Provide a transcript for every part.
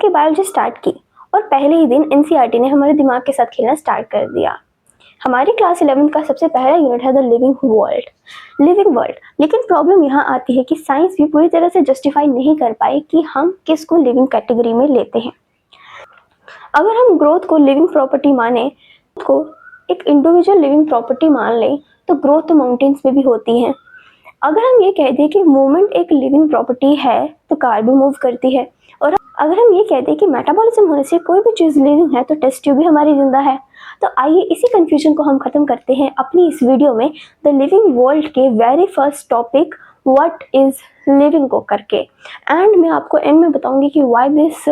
की biology start की और पहले ही दिन एनसीईआरटी ने हमारे दिमाग के साथ खेलना स्टार्ट कर दिया। हमारी क्लास 11 का सबसे पहला यूनिट है द लिविंग वर्ल्ड। लेकिन प्रॉब्लम यहाँ आती है कि साइंस भी पूरी तरह से जस्टिफाई नहीं कर पाई कि हम किसको लिविंग कैटेगरी में लेते हैं। अगर हम ग्रोथ को लिविंग प्रॉपर्टी माने, को एक इंडिविजुअल लिविंग प्रॉपर्टी मान लें, तो ग्रोथ तो माउंटेन्स में भी होती है। अगर हम ये कह दें कि मूवमेंट एक लिविंग प्रॉपर्टी है तो कार भी मूव करती है, और अगर हम ये कह दें कि मेटाबॉलिज्म होने से कोई भी चीज़ लिविंग है तो टेस्ट ट्यूब भी हमारी जिंदा है। तो आइए इसी कंफ्यूजन को हम खत्म करते हैं अपनी इस वीडियो में द लिविंग वर्ल्ड के very first topic what is living को करके। एंड मैं आपको एंड में बताऊंगी कि why this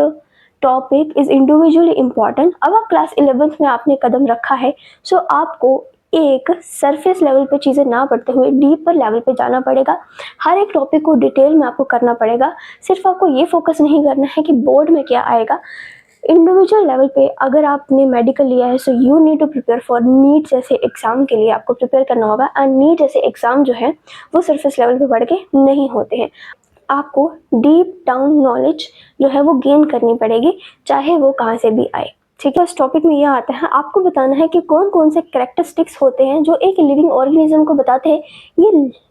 topic is individually important. अब आप क्लास 11th में आपने कदम रखा है, सो आपको एक सरफेस लेवल पे चीज़ें ना पढ़ते हुए डीपर लेवल पे जाना पड़ेगा। हर एक टॉपिक को डिटेल में आपको करना पड़ेगा। सिर्फ आपको ये फोकस नहीं करना है कि बोर्ड में क्या आएगा। इंडिविजुअल लेवल पे अगर आपने मेडिकल लिया है, so you need to prepare for NEET जैसे एग्जाम के लिए आपको प्रिपेयर करना होगा। एंड नीट जैसे एग्जाम जो है वो सरफेस लेवल पे पढ़ के नहीं होते हैं। आपको डीप डाउन नॉलेज जो है वो गेन करनी पड़ेगी, चाहे वो कहाँ से भी आए। ठीक है, इस टॉपिक में यह आता है आपको बताना है कि कौन कौन से कैरेक्टरिस्टिक्स होते हैं जो एक लिविंग ऑर्गेनिज्म को बताते हैं ये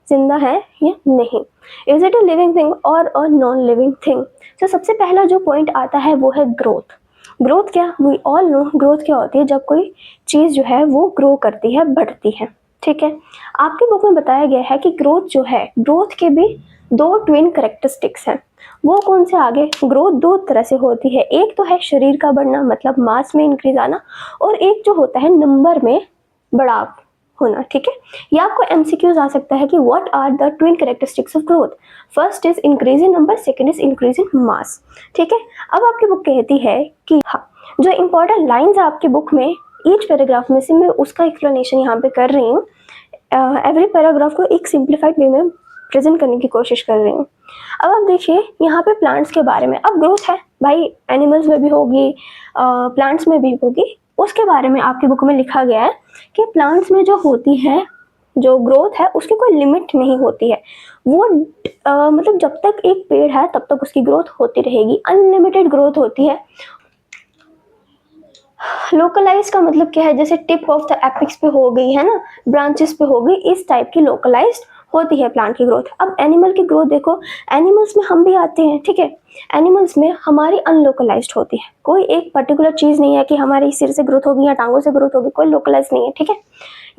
जिंदा है या नहीं। Is it a living thing और अ नॉन लिविंग थिंग। तो सबसे पहला जो पॉइंट आता है वो है ग्रोथ। ग्रोथ क्या, वी ऑल नो ग्रोथ क्या होती है। जब कोई चीज़ जो है वो ग्रो करती है, बढ़ती है। ठीक है, आपकी बुक में बताया गया है कि ग्रोथ जो है, ग्रोथ के भी दो ट्विन कैरेक्टरिस्टिक्स हैं। वो कौन से आगे, ग्रोथ दो तरह से होती है। एक तो है शरीर का बढ़ना, मतलब मास में इंक्रीज आना, और एक जो होता है नंबर में बढ़ाव होना। ठीक है, ये आपको एमसीक्यूज आ सकता है कि what are the twin characteristics of growth. First is increase in number, second is increase in mass. ठीक है, अब आपकी बुक कहती है कि हाँ, जो इंपॉर्टेंट लाइंस है आपकी बुक में ईच पैराग्राफ में से मैं उसका एक्सप्लेनेशन यहाँ पे कर रही हूँ। एवरी पैराग्राफ को एक सिंप्लीफाइड वे में प्रेजेंट करने की कोशिश कर रही हूँ। अब आप देखिए यहाँ पे प्लांट्स के बारे में, अब ग्रोथ है भाई, एनिमल्स में भी होगी, प्लांट्स में भी होगी। उसके बारे में आपकी बुक में लिखा गया है कि प्लांट्स में जो होती है, जो ग्रोथ है उसकी कोई लिमिट नहीं होती है। वो मतलब जब तक एक पेड़ है तब तक उसकी ग्रोथ होती रहेगी, अनलिमिटेड ग्रोथ होती है। लोकलाइज का मतलब क्या है, जैसे टिप ऑफ द एपिक्स पे हो गई है ना, ब्रांचेस पे हो गई, इस टाइप की लोकलाइज्ड होती है प्लांट की ग्रोथ। अब एनिमल की ग्रोथ देखो, एनिमल्स में हम भी आते हैं। ठीक है, एनिमल्स में हमारी अनलोकलाइज्ड होती है। कोई एक पर्टिकुलर चीज़ नहीं है कि हमारे सिर से ग्रोथ होगी या टांगों से ग्रोथ होगी, कोई लोकलाइज नहीं है। ठीक है,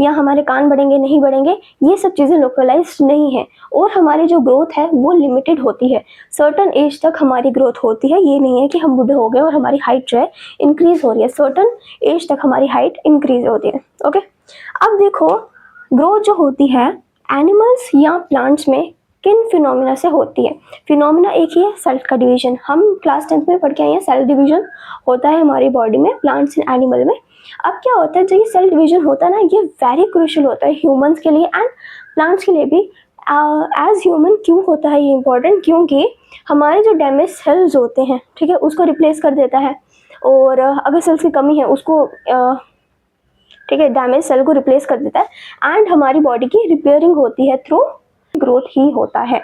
या हमारे कान बढ़ेंगे नहीं बढ़ेंगे, ये सब चीज़ें लोकलाइज्ड नहीं है। और हमारी जो ग्रोथ है वो लिमिटेड होती है, सर्टन एज तक हमारी ग्रोथ होती है। ये नहीं है कि हम बूढ़े हो गए और हमारी हाइट जो है इंक्रीज हो रही है, सर्टन एज तक हमारी हाइट इंक्रीज होती है। ओके, अब देखो ग्रोथ जो होती है एनिमल्स या प्लांट्स में किन फिनोमिना से होती है। फिनोमिना एक ही है, सेल का डिवीजन। हम क्लास 10th में पढ़ के आए हैं, सेल डिवीजन होता है हमारी बॉडी में, प्लांट्स एंड एनिमल में। अब क्या होता है, जो ये सेल डिवीजन होता है ना, ये वेरी क्रूशियल होता है ह्यूमंस के लिए एंड प्लांट्स के लिए भी। एज ह्यूमन क्यों होता है ये इंपॉर्टेंट, क्योंकि हमारे जो डैमेज सेल्स होते हैं, ठीक है, उसको रिप्लेस कर देता है। और अगर सेल्स की कमी है उसको ठीक है, डैमेज सेल को रिप्लेस कर देता है। एंड हमारी बॉडी की रिपेयरिंग होती है थ्रू ग्रोथ ही होता है।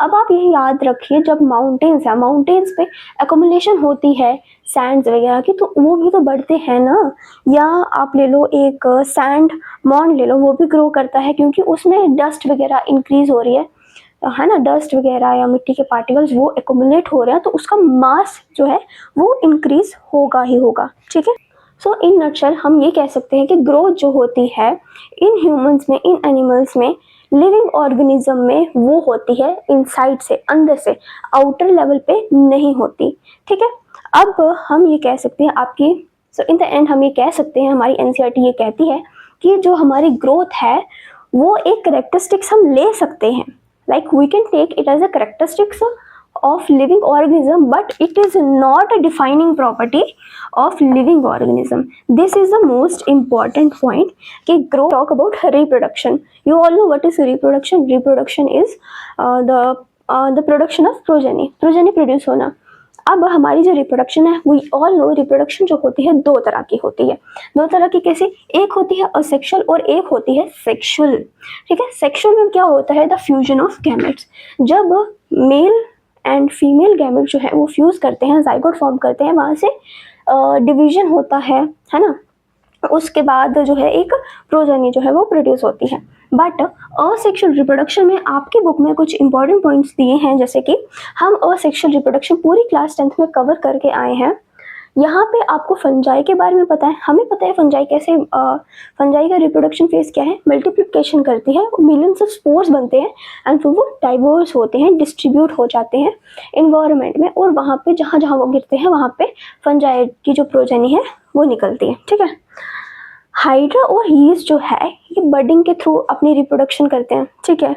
अब आप ये याद रखिए, जब माउंटेन्स है, माउंटेन्स पे एकोमुलेशन होती है सैंड्स वगैरह की, तो वो भी तो बढ़ते हैं ना। या आप ले लो एक सैंड मॉन्ड ले लो, वो भी ग्रो करता है क्योंकि उसमें डस्ट वगैरह इंक्रीज हो रही है ना, डस्ट वगैरह या मिट्टी के पार्टिकल्स वो एकोमुलेट हो रहे हैं, तो उसका मास जो है वो इंक्रीज होगा ही होगा। ठीक है, सो इन नटशेल हम ये कह सकते हैं कि ग्रोथ जो होती है इन ह्यूमंस में, इन एनिमल्स में, लिविंग ऑर्गेनिज्म में, वो होती है इनसाइड से, अंदर से, आउटर लेवल पे नहीं होती। ठीक है, अब हम ये कह सकते हैं आपकी, सो इन द एंड हम ये कह सकते हैं, हमारी एनसीईआरटी ये कहती है कि जो हमारी ग्रोथ है वो एक करेक्टरिस्टिक्स हम ले सकते हैं, like we can take it as a characteristics of living organism, but it is not a defining property of living organism. This is the most important point कि grow talk about reproduction. You all know what is reproduction. Reproduction is the production of progeny produce होना। अब हमारी जो reproduction है, we all know reproduction जो होती है दो तरह की होती है। दो तरह की कैसे, एक होती है असेक्सुअल और एक होती है सेक्सुअल। ठीक है, सेक्सुअल में क्या होता है, द फ्यूजन ऑफ गैमेट्स। जब मेल एंड फीमेल गैमेट जो है वो फ्यूज़ करते हैं, जाइगोट फॉर्म करते हैं, वहाँ से डिवीजन होता है ना। उसके बाद जो है एक प्रोजेनी जो है वो प्रोड्यूस होती है। बट असेक्सुअल रिप्रोडक्शन में आपकी बुक में कुछ इंपॉर्टेंट पॉइंट्स दिए हैं, जैसे कि हम असेक्सुअल रिप्रोडक्शन पूरी क्लास 10th में कवर करके आए हैं। यहाँ पे आपको फंजाई के बारे में पता है, हमें पता है फंजाई कैसे, फंजाई का रिप्रोडक्शन फेज क्या है, मल्टीप्लिकेशन करती है, मिलियंस ऑफ स्पोर्स बनते हैं एंड फिर वो डाइवर्स होते हैं, डिस्ट्रीब्यूट हो जाते हैं इन्वायरमेंट में, और वहाँ पे जहाँ जहाँ वो गिरते हैं वहाँ पे फंजाई की जो प्रोजेनी है वो निकलती है। ठीक है, हाइड्रा और यीस्ट जो है ये बडिंग के थ्रू अपनी रिप्रोडक्शन करते हैं। ठीक है,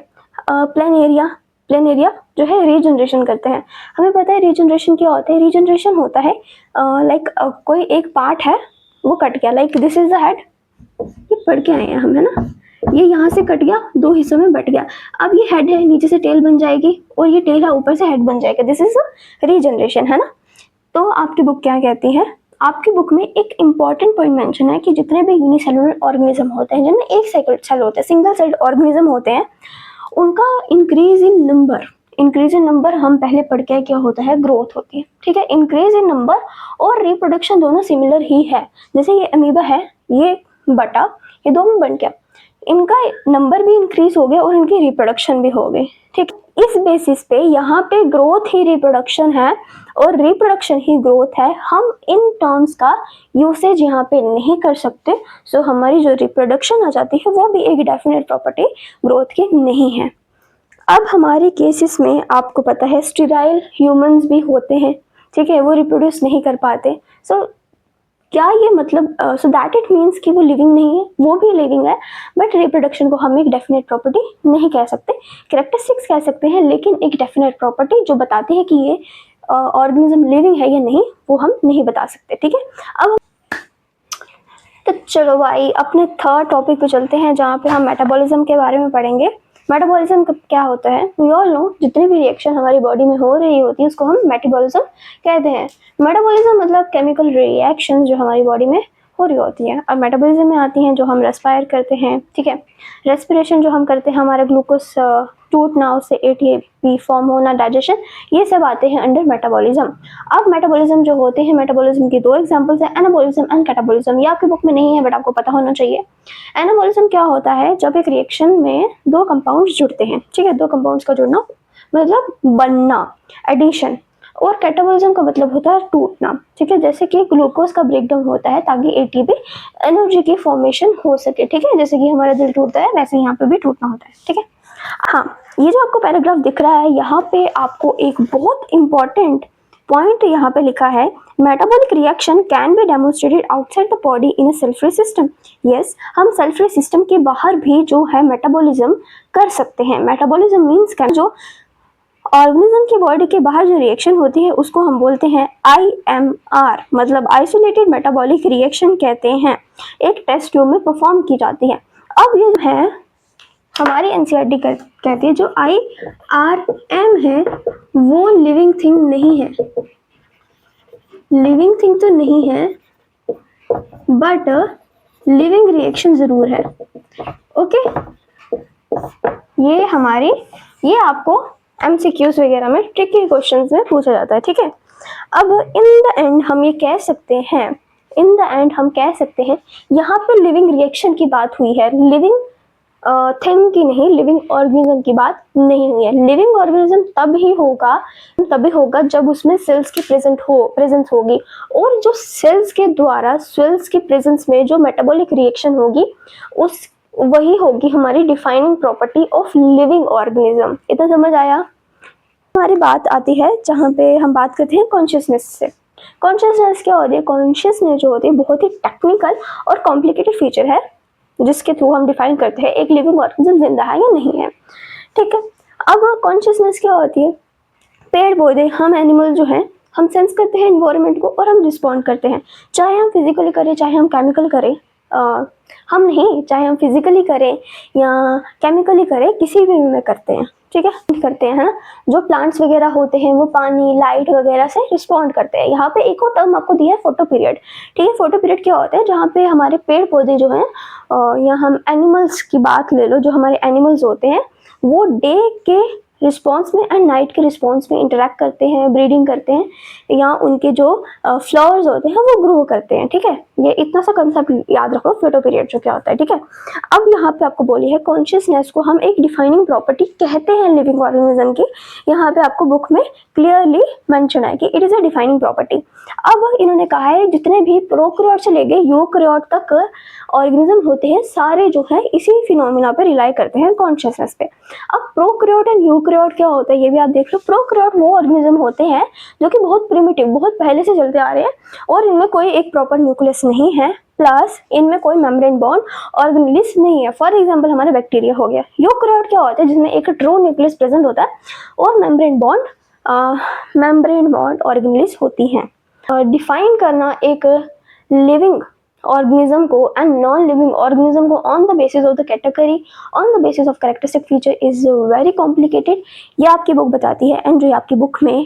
प्लेनेरिया जो है रीजनरेशन करते हैं। हमें पता है रीजनरेशन क्या होता है, रीजनरेशन होता है लाइक कोई एक पार्ट है वो कट गया, like this is the head, ये पढ़ के आए हैं हम, है ना, ये यहाँ से कट गया, दो हिस्सों में बट गया, अब ये हेड है, नीचे से टेल बन जाएगी, और ये टेल है ऊपर से हेड बन जाएगा, दिस इज रीजनरेशन, है ना। तो आपकी बुक क्या कहती है, आपकी बुक में एक इंपॉर्टेंट पॉइंट मेंशन है कि जितने भी यूनिसेलुलर ऑर्गेनिज्म होते हैं, जिनमें एक सेल होते हैं, सिंगल सेल्ड ऑर्गेनिज्म होते हैं, उनका इंक्रीज इन नंबर हम पहले पढ़ के क्या होता है, ग्रोथ होती है। ठीक है, इंक्रीज इन नंबर और रिप्रोडक्शन दोनों सिमिलर ही है। जैसे ये अमीबा है, ये बटा, ये दो में बन गया, इनका नंबर भी इंक्रीज हो गया और इनकी रिप्रोडक्शन भी हो गई। ठीक, इस बेसिस पे यहाँ पे ग्रोथ ही रिप्रोडक्शन है और रिप्रोडक्शन ही ग्रोथ है। हम इन टर्म्स का यूसेज यहाँ पे नहीं कर सकते, सो हमारी जो रिप्रोडक्शन आ जाती है वो भी एक डेफिनेट प्रॉपर्टी ग्रोथ की नहीं है। अब हमारे केसेस में आपको पता है स्टेराइल ह्यूमंस भी होते हैं। ठीक है, वो रिप्रोड्यूस नहीं कर पाते। सो क्या ये मतलब सो दैट इट मीन्स कि वो लिविंग नहीं है, वो भी लिविंग है, बट रिप्रोडक्शन को हम एक डेफिनेट प्रॉपर्टी नहीं कह सकते, कैरेक्टरिस्टिक्स कह सकते हैं, लेकिन एक डेफिनेट प्रॉपर्टी जो बताती है कि ये ऑर्गेनिज्म लिविंग है या नहीं, वो हम नहीं बता सकते। ठीक है, अब तो चलो भाई अपने थर्ड टॉपिक पे चलते हैं, जहाँ पे हम मेटाबॉलिज्म के बारे में पढ़ेंगे। मेटाबॉलिज्म क्या होता है, वी ऑल नो, जितनी भी रिएक्शन हमारी बॉडी में हो रही होती है उसको हम मेटाबॉलिज्म कहते हैं। मेटाबॉलिज्म मतलब केमिकल रिएक्शन जो हमारी बॉडी में हो रही होती है। और मेटाबॉलिज्म में आती हैं जो हम रेस्पायर करते हैं। ठीक है, रेस्पिरेशन जो हम करते हैं, हमारा ग्लूकोज टूटना, उससे एटीपी फॉर्म होना, डाइजेशन, ये सब आते हैं अंडर मेटाबॉलिज्म। अब मेटाबॉलिज्म जो होते हैं, मेटाबॉलिज्म की दो एग्जांपल्स हैं, एनाबॉलिज्म एंड कैटाबॉलिज्म। ये आपकी बुक में नहीं है बट आपको पता होना चाहिए। एनाबॉलिज्म क्या होता है, जब एक रिएक्शन में दो कंपाउंड्स जुड़ते हैं। ठीक है, दो कंपाउंड्स का जुड़ना मतलब बनना, एडिशन। और कैटाबॉलिज्म का मतलब होता है टूटना। ठीक है, जैसे कि ग्लूकोज का ब्रेकडाउन होता है ताकि एटीपी एनर्जी की फॉर्मेशन हो सके। ठीक है, जैसे कि हमारा दिल टूटता है वैसे यहाँ पे भी टूटना होता है। ठीक है, हाँ, ये जो आपको पैराग्राफ दिख रहा है, यहाँ पे आपको एक बहुत इंपॉर्टेंट पॉइंट यहाँ पे लिखा है, metabolic reaction can be demonstrated outside the body in a cell free system. Yes, हम सेल फ्री सिस्टम के बाहर भी जो है मेटाबॉलिज्म कर सकते हैं। मेटाबॉलिज्म मीन्स क्या, जो ऑर्गेनिज्म की बॉडी के बाहर जो रिएक्शन होती है उसको हम बोलते हैं IMR, मतलब आइसोलेटेड मेटाबॉलिक रिएक्शन कहते हैं। एक टेस्ट ट्यूब में परफॉर्म की जाती है। अब ये जो है हमारी NCERT कहती है जो IRM है वो लिविंग थिंग नहीं है, लिविंग थिंग तो नहीं है बट लिविंग रिएक्शन जरूर है। ओके, ये आपको MCQs वगैरह में ट्रिकी क्वेश्चंस में पूछा जाता है। ठीक है, अब इन द एंड हम कह सकते हैं यहाँ पे लिविंग रिएक्शन की बात हुई है, लिविंग थिंग की नहीं, लिविंग ऑर्गेनिज्म की बात नहीं हुई है। लिविंग ऑर्गेनिज्म तभी होगा जब उसमें सेल्स की प्रेजेंस होगी, और जो सेल्स के द्वारा सेल्स की प्रेजेंस में जो मेटाबॉलिक रिएक्शन होगी वही होगी हमारी defining property of living organism. इतना समझ आया? हमारी बात आती है जहाँ पे हम बात करते हैं कॉन्शियसनेस से। कॉन्शियसनेस क्या होती है? कॉन्शियसनेस जो होती है बहुत ही टेक्निकल और कॉम्प्लिकेटेड फीचर है जिसके थ्रू हम डिफाइन करते हैं एक लिविंग ऑर्गेनिज्म जिंदा है या नहीं है। ठीक है, अब कॉन्शियसनेस क्या होती है? पेड़ पौधे, हम एनिमल जो हैं, हम सेंस करते हैं एनवायरनमेंट को और हम रिस्पॉन्ड करते हैं, चाहे हम फिजिकली करें चाहे हम केमिकल करें, चाहे हम फिजिकली करें या केमिकली करें, किसी भी में करते हैं। ठीक है, करते हैं ना। जो प्लांट्स वगैरह होते हैं वो पानी, लाइट वगैरह से रिस्पॉन्ड करते हैं। यहाँ पे एक और टर्म आपको दिया है, फोटो पीरियड। ठीक है, फोटो पीरियड क्या होता है? जहाँ पे हमारे पेड़ पौधे जो हैं, या हम एनिमल्स की बात ले लो, जो हमारे एनिमल्स होते हैं वो डे के रिस्पॉन्स में एंड नाइट के रिस्पॉन्स में इंटरेक्ट करते हैं, ब्रीडिंग करते हैं, या उनके जो फ्लावर्स होते हैं वो ग्रो करते हैं। ठीक है, ये इतना सा कंसेप्ट याद रखो, फोटोपीरियड जो क्या होता है। ठीक है, अब यहाँ पे आपको बोली है कॉन्शियसनेस को हम एक डिफाइनिंग प्रॉपर्टी कहते हैं लिविंग ऑर्गेनिज्म की। यहाँ पे आपको बुक में क्लियरली मेंशन है कि it is a defining property. अब इन्होंने कहा है जितने भी प्रोकैरियोट से लेके यूकैरियोट तक ऑर्गेनिज्म होते हैं सारे जो है इसी फिनोमिना पे रिलाई करते हैं, कॉन्शियसनेस पे। अब प्रोकैरियोट एंड यूकैरियोट क्या होता है ये भी आप देख लो। प्रोकैरियोट वो ऑर्गेनिज्म होते हैं जो कि बहुत प्रिमिटिव, बहुत पहले से चलते आ रहे हैं और इनमें कोई एक प्रॉपर न्यूक्लियस नहीं है, प्लस इनमें कोई मेम्ब्रेन बॉन्ड ऑर्गेनेलिस नहीं है। फॉर एग्जांपल हमारा बैक्टीरिया हो गया। यूकैरियोट क्या होता है जिसमें एक ट्रू न्यूक्लियस प्रेजेंट होता है और मेम्ब्रेन बॉन्ड ऑर्गेनेलिस होती हैं। डिफाइन करना एक लिविंग ऑर्गेनिज्म को एंड नॉन लिविंग ऑर्गेनिज्म को on the basis of the category, on the basis of characteristic feature is very complicated. ये आपकी बुक बताती है एंड जो आपकी बुक में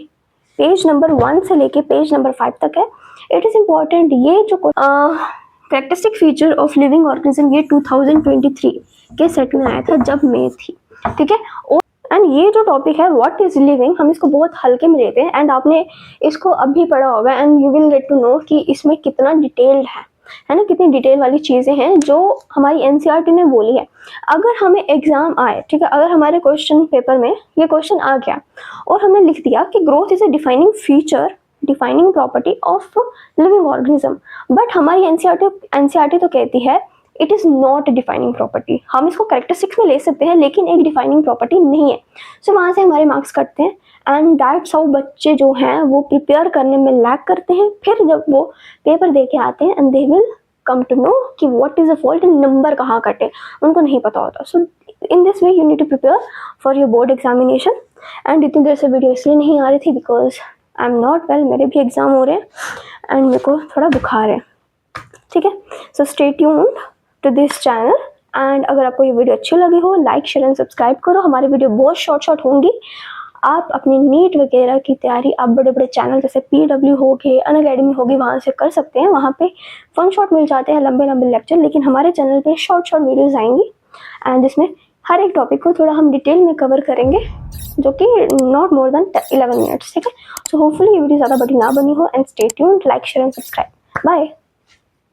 पेज नंबर 1 से लेके पेज नंबर 5 तक है, इट इज इम्पॉर्टेंट। ये जो characteristic feature of living organism ये 2023 के सेट में आया था जब मैं थी। ठीक है, एंड ये जो टॉपिक है व्हाट इज लिविंग, हम इसको बहुत हल्के में लेते हैं एंड आपने इसको अभी पढ़ा होगा and you will get to know कि इसमें कितना डिटेल्ड है ना, कितनी डिटेल वाली चीज़ें हैं जो हमारी एनसीईआरटी ने बोली है। अगर हमें एग्जाम आए, ठीक है, अगर हमारे क्वेश्चन पेपर में ये क्वेश्चन आ गया और हमने लिख दिया कि growth is a defining feature, defining property of living organism, but हमारी एनसीईआरटी तो कहती है it is not defining property. हम इसको कैरेक्टरिस्टिक्स में ले सकते हैं लेकिन एक डिफाइनिंग प्रॉपर्टी नहीं है। सो वहाँ से हमारे मार्क्स कटते हैं एंड दैट्स हाउ बच्चे जो हैं वो प्रिपेयर करने में लैग करते हैं। फिर जब वो पेपर दे के आते हैं and they will come to know कि what is the fault and number कहाँ कटे, उनको नहीं पता होता। So in this way you need to prepare for your board examination. And इतनी देर से वीडियो इसलिए नहीं आ रही थी because I am not well, मेरे भी एग्जाम हो रहे हैं एंड मेरे को थोड़ा बुखार है। ठीक है, so stay tuned to this channel and अगर आपको ये वीडियो अच्छी लगी हो लाइक शेयर एंड सब्सक्राइब करो। हमारी वीडियो बहुत शॉर्ट होंगी। आप अपनी नीट वगैरह की तैयारी आप बड़े बड़े चैनल जैसे PW हो गए, अनअकैडमी होगी, वहाँ से कर सकते हैं। वहाँ पे फन शॉर्ट मिल जाते हैं, लंबे लंबे लेक्चर, लेकिन हमारे चैनल पे शॉर्ट वीडियोज़ आएंगी एंड जिसमें हर एक टॉपिक को थोड़ा हम डिटेल में कवर करेंगे जो कि नॉट मोर देन 11 मिनट्स। ठीक है, सो होपफुली ये वीडियो ज़्यादा बड़ी ना बनी हो and stay tuned, like share and subscribe. Bye.